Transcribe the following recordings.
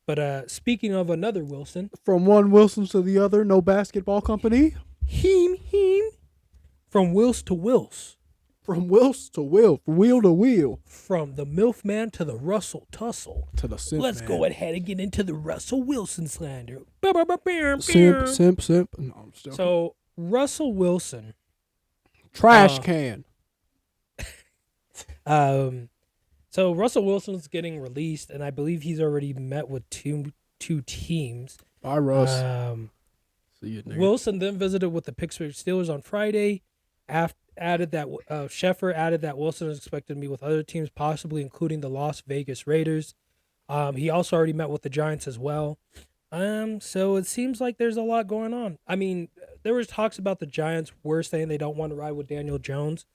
But speaking of another Wilson, From one Wilson to the other, no basketball company. heem, from Wills to Wills, From Wills to Will, from wheel to wheel. from the MILF man to the Russell Tussle. To the simp Let's man. go ahead and get into the Russell Wilson slander. Simp. No, I'm still So Russell Wilson, trash can. so Russell Wilson's getting released, and I believe he's already met with two teams. Bye, Russ. See you, nigga. Wilson then visited with the Pittsburgh Steelers on Friday. Added that Sheffer added that Wilson is expected to meet with other teams, possibly including the Las Vegas Raiders. He also already met with the Giants as well. So it seems like there's a lot going on. I mean, there was talks about the Giants were saying they don't want to ride with Daniel Jones.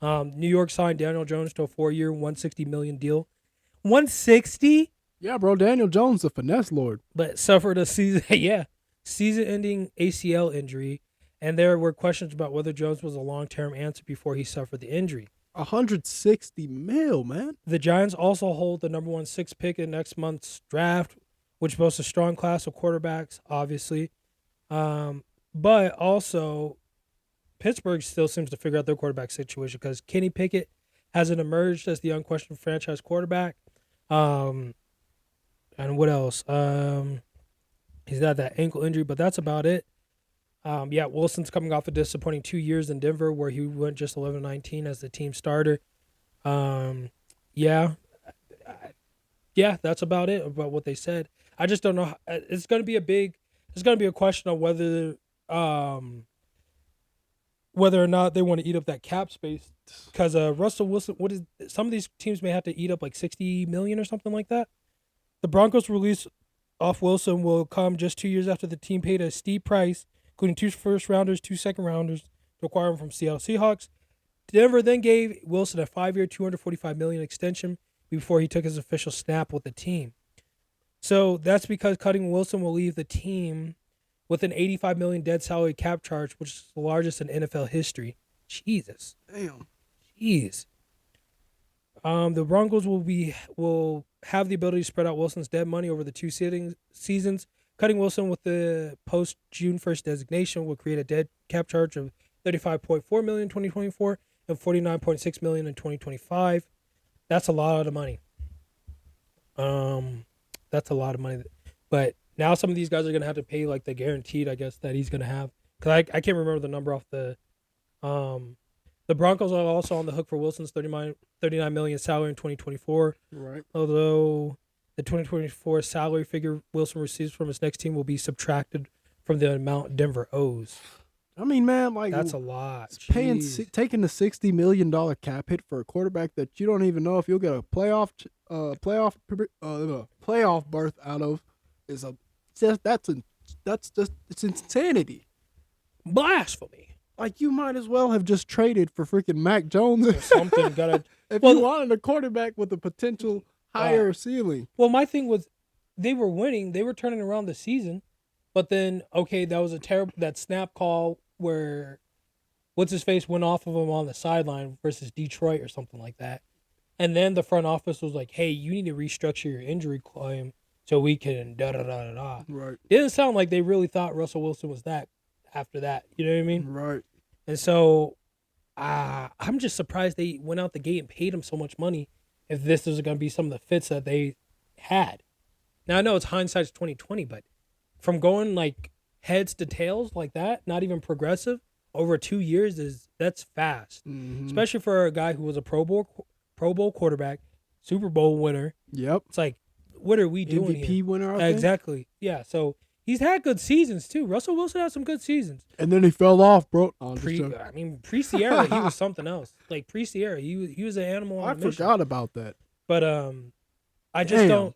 New York signed Daniel Jones to a 4-year, $160 million deal. 160? Yeah, bro. Daniel Jones, the finesse lord. But suffered a season-ending ACL injury, and there were questions about whether Jones was a long-term answer before he suffered the injury. 160 mil, man. The Giants also hold the number 1 pick in next month's draft, which boasts a strong class of quarterbacks, obviously. But also, Pittsburgh still seems to figure out their quarterback situation because Kenny Pickett hasn't emerged as the unquestioned franchise quarterback. And what else? He's got that ankle injury, but that's about it. Wilson's coming off a disappointing 2 years in Denver where he went just 11-19 as the team starter. That's about it about what they said. I just don't know. It's going to be a question of whether or not they want to eat up that cap space because Russell Wilson, some of these teams may have to eat up like $60 million or something like that. The Broncos release off Wilson will come just 2 years after the team paid a steep price, including 2 first-rounders, 2 second-rounders, to acquire him from Seattle Seahawks. Denver then gave Wilson a 5-year, $245 million extension before he took his official snap with the team. So that's because cutting Wilson will leave the team with an $85 million dead salary cap charge, which is the largest in NFL history. Jesus. Damn. Jeez. The Broncos will have the ability to spread out Wilson's dead money over the 2 seasons. Cutting Wilson with the post-June 1st designation will create a dead cap charge of $35.4 million in 2024 and $49.6 million in 2025. That's a lot of money. That's a lot of money. But now some of these guys are going to have to pay like the guaranteed, I guess, that he's going to have. Because I can't remember the number off the... The Broncos are also on the hook for Wilson's $39 million salary in 2024. Right. Although the 2024 salary figure Wilson receives from his next team will be subtracted from the amount Denver owes. I mean, man, like that's a lot. Taking the $60 million cap hit for a quarterback that you don't even know if you'll get a playoff berth out of is it's insanity. Blasphemy. Like, you might as well have just traded for freaking Mac Jones or something. If you wanted a quarterback with a potential higher ceiling. Well, my thing was they were winning. They were turning around the season. But then, okay, that was that snap call where what's-his-face went off of him on the sideline versus Detroit or something like that. And then the front office was like, hey, you need to restructure your injury claim so we can da-da-da-da-da. Right. It didn't sound like they really thought Russell Wilson was that after that. You know what I mean? Right. And so I'm just surprised they went out the gate and paid him so much money if this is going to be some of the fits that they had. Now, I know it's hindsight's 2020, but from going like heads to tails like that, not even progressive, over 2 years that's fast. Mm-hmm. Especially for a guy who was a Pro Bowl quarterback, Super Bowl winner. Yep. It's like, what are we doing MVP here? winner, I think. Exactly. Yeah, so he's had good seasons too. Russell Wilson had some good seasons. And then he fell off, bro. Pre-Sierra, he was something else. Like pre-Sierra, he was an animal on a mission. Forgot about that. But I just don't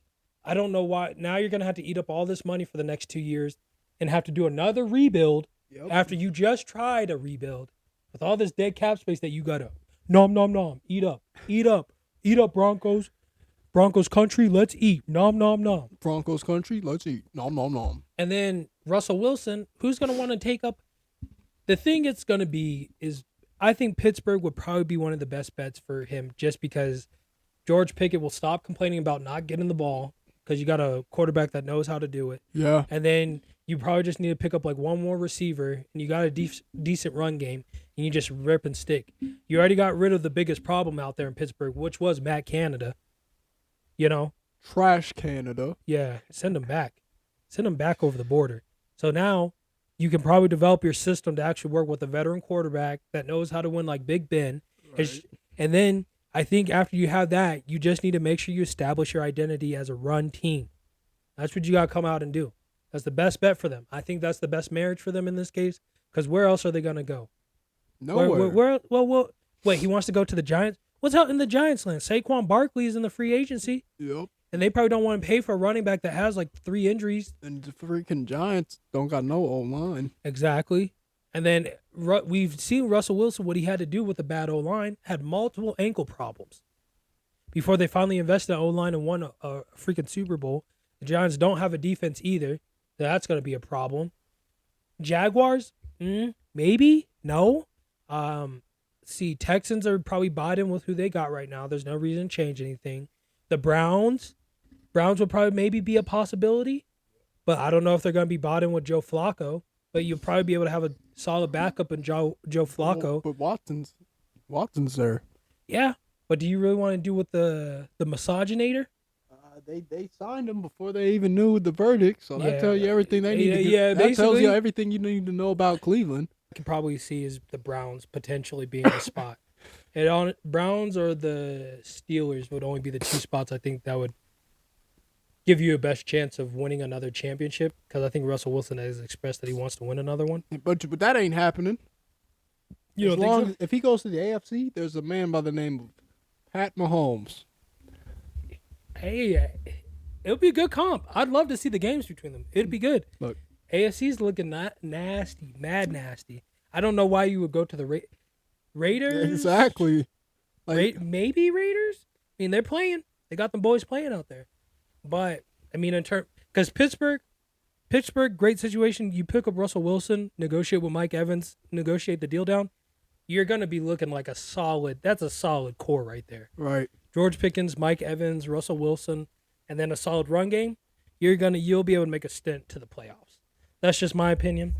know why. Now you're gonna have to eat up all this money for the next 2 years and have to do another rebuild after you just tried a rebuild with all this dead cap space that you gotta nom eat up Broncos. Broncos country, let's eat. Nom, nom, nom. Broncos country, let's eat. Nom, nom, nom. And then Russell Wilson, who's going to want to take up? The thing it's going to be is I think Pittsburgh would probably be one of the best bets for him just because George Pickett will stop complaining about not getting the ball. because you got a quarterback that knows how to do it. Yeah. And then you probably just need to pick up like one more receiver, and you got a decent run game, and you just rip and stick. You already got rid of the biggest problem out there in Pittsburgh, which was Matt Canada. You know? Trash Canada. Yeah, send him back. Send him back over the border. So now you can probably develop your system to actually work with a veteran quarterback that knows how to win like Big Ben. Right. And then I think after you have that, you just need to make sure you establish your identity as a run team. That's what you got to come out and do. That's the best bet for them. I think that's the best marriage for them in this case, because where else are they going to go? Nowhere. Wait, he wants to go to the Giants? What's out in the Giants land? Saquon Barkley is in the free agency. Yep. And they probably don't want to pay for a running back that has like 3 injuries. And the freaking Giants don't got no O-line. Exactly. And then we've seen Russell Wilson, what he had to do with the bad O-line, had multiple ankle problems before they finally invested in O-line and won a freaking Super Bowl. The Giants don't have a defense either. That's going to be a problem. Jaguars? Maybe? No. Texans are probably bought in with who they got right now. There's no reason to change anything. The Browns would probably maybe be a possibility, but I don't know if they're going to be bought in with Joe Flacco. But you'll probably be able to have a solid backup in Joe Flacco. But Watson's there. Yeah, but do you really want to do with the misoginator? They signed him before they even knew the verdict, so that tells you everything they need to do. Yeah, that tells you everything you need to know about Cleveland. You can probably see is the Browns potentially being the spot. Browns or the Steelers would only be the 2 spots I think that would give you a best chance of winning another championship, because I think Russell Wilson has expressed that he wants to win another one. But that ain't happening. You don't think so? If he goes to the AFC, there's a man by the name of Pat Mahomes. Hey, it'll be a good comp. I'd love to see the games between them. It'd be good. Look, AFC's looking nasty, mad nasty. I don't know why you would go to the Raiders. Exactly. Maybe Raiders. I mean, they're playing. They got them boys playing out there. But I mean, because Pittsburgh, great situation. You pick up Russell Wilson, negotiate with Mike Evans, negotiate the deal down. You're gonna be looking like that's a solid core right there. Right. George Pickens, Mike Evans, Russell Wilson, and then a solid run game. You'll be able to make a stint to the playoffs. That's just my opinion.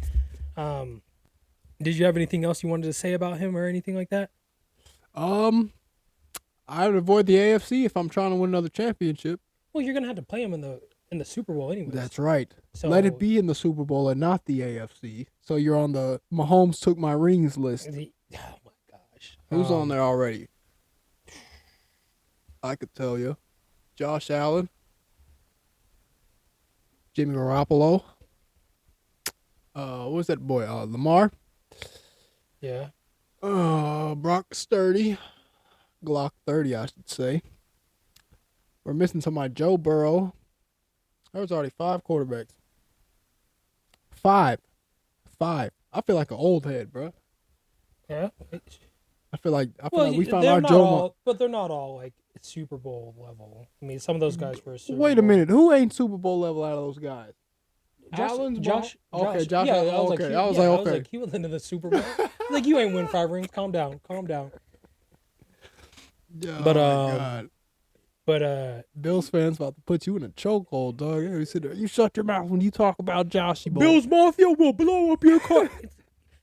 Did you have anything else you wanted to say about him or anything like that? I would avoid the AFC if I'm trying to win another championship. Well, you're gonna have to play him in the Super Bowl anyway. That's right. So let it be in the Super Bowl and not the AFC. So you're on the Mahomes took my rings list. Oh my gosh. Who's on there already? I could tell you. Josh Allen. Jimmy Garoppolo. What's that boy? Lamar. Yeah. Brock Sturdy. Glock 30, I should say. We're missing somebody. Joe Burrow. There's already 5 quarterbacks. 5. I feel like an old head, bro. Yeah. I feel like we found our our Joe. But they're not all like Super Bowl level. I mean, some of those guys were. Wait a minute. Who ain't Super Bowl level out of those guys? Josh. Okay, Josh. Yeah, okay. I was like, he was into the Super Bowl. Like, you ain't win 5 rings. Calm down. Yeah, but God. But Bills fans about to put you in a chokehold, dog. You sit there. You shut your mouth when you talk about Joshy Boy. Bills Mafia will blow up your car.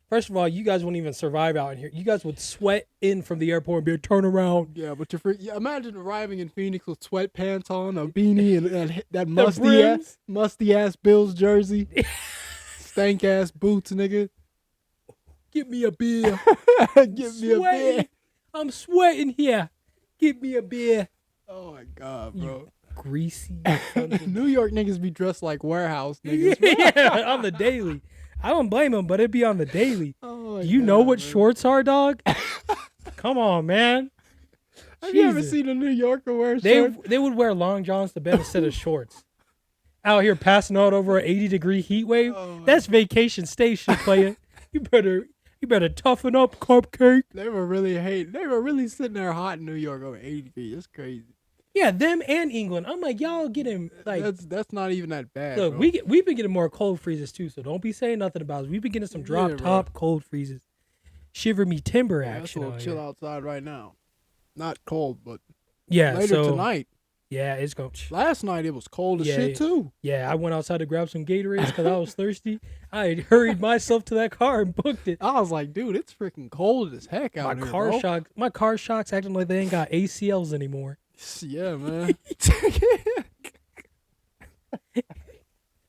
First of all, you guys wouldn't even survive out in here. You guys would sweat in from the airport and be like, turn around. Yeah, but imagine arriving in Phoenix with sweatpants on, a beanie, and that musty ass Bills jersey, stank ass boots, nigga. Give me a beer. Give me a beer. I'm sweating here. Give me a beer. Oh my God, bro. You greasy. New York niggas be dressed like warehouse niggas. Yeah, on the daily. I don't blame them, but it'd be on the daily. Do you know what shorts are, dog? Come on, man. Have you ever seen a New Yorker wear shorts? They would wear long johns to bed instead of shorts. Out here passing out over an 80-degree heat wave. That's vacation station, player. You better toughen up, cupcake. They were really sitting there hot in New York over 80 degrees. That's crazy. Yeah, them and England. I'm like, y'all getting like that's not even that bad. Look, bro. we've been getting more cold freezes too, so don't be saying nothing about us. We've been getting some drop top cold freezes. Shiver me timber action. It's chill outside right now. Not cold, but yeah, later tonight. Yeah, it's going. Last night it was cold as shit too. Yeah, I went outside to grab some Gatorades because I was thirsty. I hurried myself to that car and booked it. I was like, dude, it's freaking cold as heck out here, bro. My car shocks acting like they ain't got ACLs anymore. Yeah, man.